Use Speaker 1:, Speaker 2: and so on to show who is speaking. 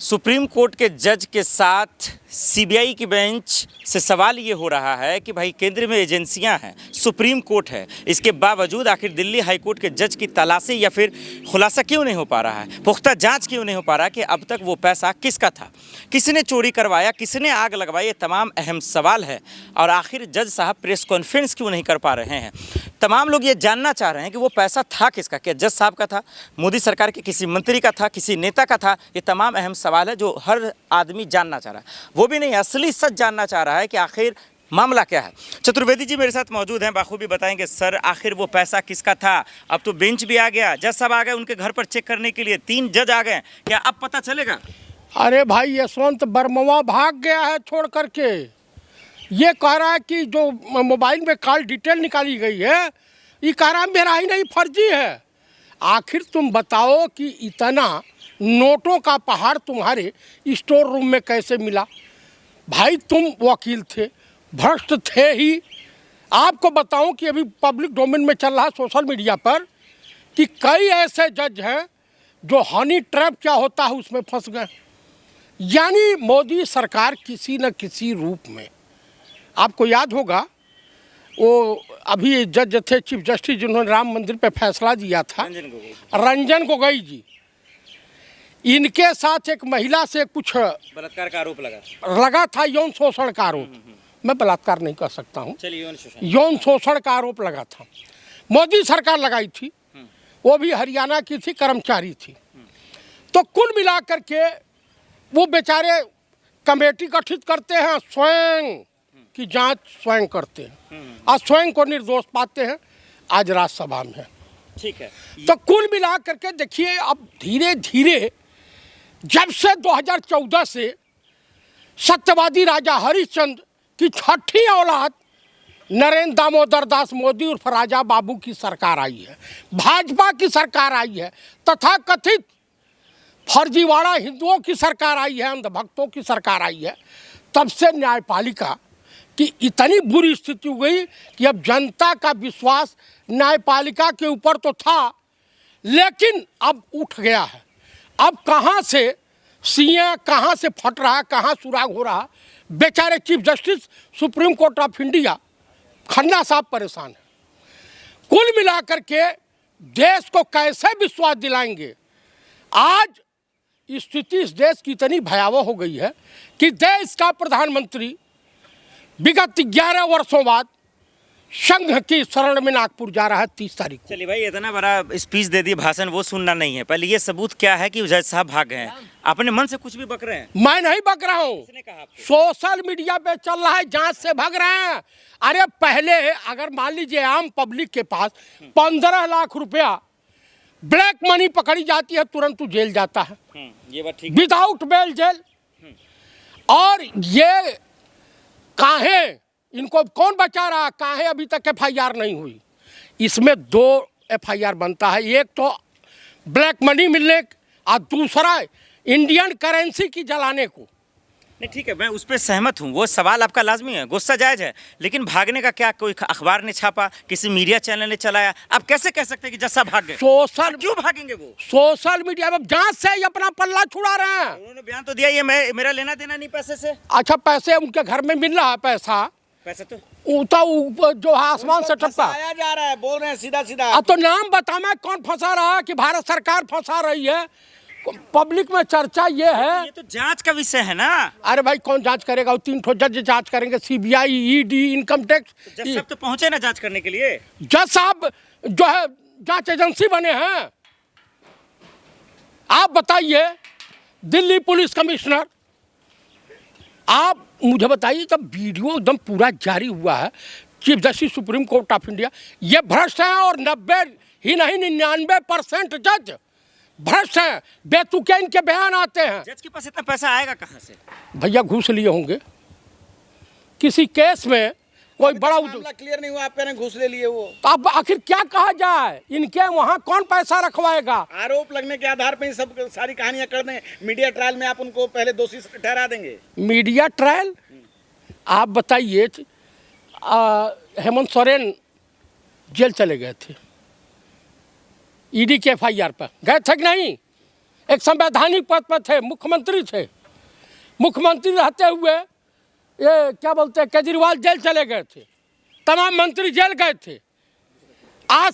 Speaker 1: Supreme court के जज के साथ सीबीआई की बेंच से सवाल ये हो रहा है कि भाई केंद्र में एजेंसियां हैं, सुप्रीम कोर्ट है, इसके बावजूद आखिर दिल्ली हाई कोर्ट के जज की तलाशी या फिर खुलासा क्यों नहीं हो पा रहा है, पुख्ता जांच क्यों नहीं हो पा रहा कि अब तक वो पैसा किसका था, किसने चोरी करवाया, किसने आग लगवाई, ये तमाम अहम सवाल है। और आखिर जज साहब प्रेस कॉन्फ्रेंस क्यों नहीं कर पा रहे हैं। तमाम लोग ये जानना चाह रहे हैं कि वो पैसा था किसका, क्या जज साहब का था, मोदी सरकार के किसी मंत्री का था, किसी नेता का था। ये तमाम अहम सवाल है जो हर आदमी जानना चाह रहा है। वो भी नहीं, असली सच जानना चाह रहा है कि आखिर मामला क्या है। चतुर्वेदी जी मेरे साथ मौजूद हैं, बाखूबी बताएंगे सर आखिर वो पैसा किसका था। अब तो बेंच भी आ गया, जज साहब आ गए उनके घर पर चेक करने के लिए, 3 जज आ गए, क्या अब पता चलेगा?
Speaker 2: अरे भाई यशवंत वर्मा भाग गया है छोड़ करके। ये कह रहा है कि जो मोबाइल में कॉल डिटेल निकाली गई है ये कह रहा मेरा ही नहीं, फर्जी है। आखिर तुम बताओ कि इतना नोटों का पहाड़ तुम्हारे स्टोर रूम में कैसे मिला? भाई तुम वकील थे, भ्रष्ट थे ही। आपको बताऊं कि अभी पब्लिक डोमेन में चल रहा है सोशल मीडिया पर कि कई ऐसे जज हैं जो हनी ट्रैप क्या होता है उसमें फंस गए। यानी मोदी सरकार किसी न किसी रूप में, आपको याद होगा वो अभी जज थे चीफ जस्टिस जिन्होंने राम मंदिर पे फैसला दिया था, रंजन गोगोई जी, इनके साथ एक महिला से कुछ
Speaker 1: बलात्कार का आरोप
Speaker 2: लगा था, यौन शोषण का आरोप। मैं बलात्कार नहीं कह सकता हूँ, यौन शोषण का आरोप लगा था। मोदी सरकार लगाई थी, वो भी हरियाणा की थी, कर्मचारी थी। तो कुल मिलाकर के वो बेचारे कमेटी गठित करते हैं, स्वयं की जांच स्वयं करते हैं और स्वयं को निर्दोष पाते हैं। आज राज्यसभा में है,
Speaker 1: ठीक है।
Speaker 2: तो कुल मिला करके देखिए अब धीरे धीरे जब से 2014 से सत्यवादी राजा हरिश्चंद्र की छठी औलाद नरेंद्र दामोदर दास मोदी उर्फ राजा बाबू की सरकार आई है, भाजपा की सरकार आई है, तथा कथित फर्जीवाड़ा हिंदुओं की सरकार आई है, अंधभक्तों की सरकार आई है, तब से न्यायपालिका की इतनी बुरी स्थिति हो गई कि अब जनता का विश्वास न्यायपालिका के ऊपर तो था लेकिन अब उठ गया है। अब कहाँ से सीएं कहाँ से फट रहा, कहाँ सुराग हो रहा, बेचारे chief justice supreme court of India Khanna साहब परेशान है। कुल मिलाकर के देश को कैसे विश्वास दिलाएंगे? आज स्थिति इस देश की इतनी भयावह हो गई है कि देश का प्रधानमंत्री विगत 11 वर्षों बाद संघ की शरण में नागपुर जा रहा है 30 तारीख को।
Speaker 1: चलिए भाई, इतना बड़ा स्पीच दे दी, भाषण, वो सुनना नहीं है। पहले ये सबूत क्या है कि जज साहब भाग गए हैं? अपने मन से कुछ भी बक रहे हैं?
Speaker 2: मैं नहीं बक रहा हूँ, सोशल मीडिया पे चल रहा है, जांच से भाग रहे हैं। अरे पहले अगर मान लीजिए आम पब्लिक के पास 15 लाख रुपया ब्लैक मनी पकड़ी जाती है, तुरंत तू जेल जाता है,
Speaker 1: ये बात ठीक,
Speaker 2: विदाउट बेल जेल। और ये काहे इनको कौन बचा रहा, काहे अभी तक एफआईआर नहीं हुई? इसमें 2 एफआईआर बनता है, एक तो ब्लैक मनी मिलने और दूसरा इंडियन करेंसी की जलाने को।
Speaker 1: नहीं ठीक है, मैं उस पर सहमत हूँ, वो सवाल आपका लाजमी है, गुस्सा जायज है, लेकिन भागने का क्या कोई अखबार ने छापा, किसी मीडिया चैनल ने चलाया? आप कैसे कह सकते हैं कि जज साहब भाग गए?
Speaker 2: सोशल
Speaker 1: क्यों भागेंगे वो?
Speaker 2: सोशल मीडिया में जांच से ही अपना पल्ला छुड़ा रहे हैं।
Speaker 1: उन्होंने बयान तो दिया ये मेरा लेना देना नहीं पैसे से।
Speaker 2: अच्छा पैसे उनके घर में मिल रहा है, पैसा
Speaker 1: तो
Speaker 2: ऊपर जो है आसमान से टपका
Speaker 1: जा रहा है, बोल रहे हैं सीधा सीधा।
Speaker 2: तो नाम बता, मैं कौन फंसा रहा है कि भारत सरकार फंसा रही है? पब्लिक में चर्चा ये है,
Speaker 1: ये तो जांच का विषय है ना।
Speaker 2: अरे भाई कौन जांच करेगा? 3 ठो जज जांच करेंगे, सीबीआई, ईडी, इनकम टैक्स।
Speaker 1: जज साहब तो पहुंचे ना जांच करने के लिए।
Speaker 2: जज साहब जो है जांच एजेंसी बने हैं। आप बताइए, दिल्ली पुलिस कमिश्नर, आप मुझे बताइए, जब वीडियो एकदम पूरा जारी हुआ है, chief justice supreme court of India ये भ्रष्ट है और 90 ही नहीं 99% जज भ्रष्ट हैं, बेतुके इनके बयान आते हैं।
Speaker 1: जज के पास इतना पैसा आएगा कहाँ से?
Speaker 2: भैया घूस लिए होंगे किसी केस में, कोई बड़ा
Speaker 3: मामला क्लियर नहीं हुआ, आप कह रहे हैं घूस ले लिए वो।
Speaker 2: तो अब आखिर क्या कहा जाए? इनके वहाँ कौन पैसा रखवाएगा?
Speaker 3: आरोप लगने के आधार पर ही सब सारी कहानियां कर दें, मीडिया ट्रायल में आप उनको पहले दोषी ठहरा देंगे।
Speaker 2: Media trial? आप बताइए, हेमंत सोरेन जेल चले गए थे, ईडी के एफआईआर पर गए थे कि नहीं? एक संवैधानिक पद पर थे, मुख्यमंत्री थे। मुख्यमंत्री रहते हुए ये क्या बोलते हैं, केजरीवाल जेल चले गए थे, तमाम मंत्री जेल गए थे। आज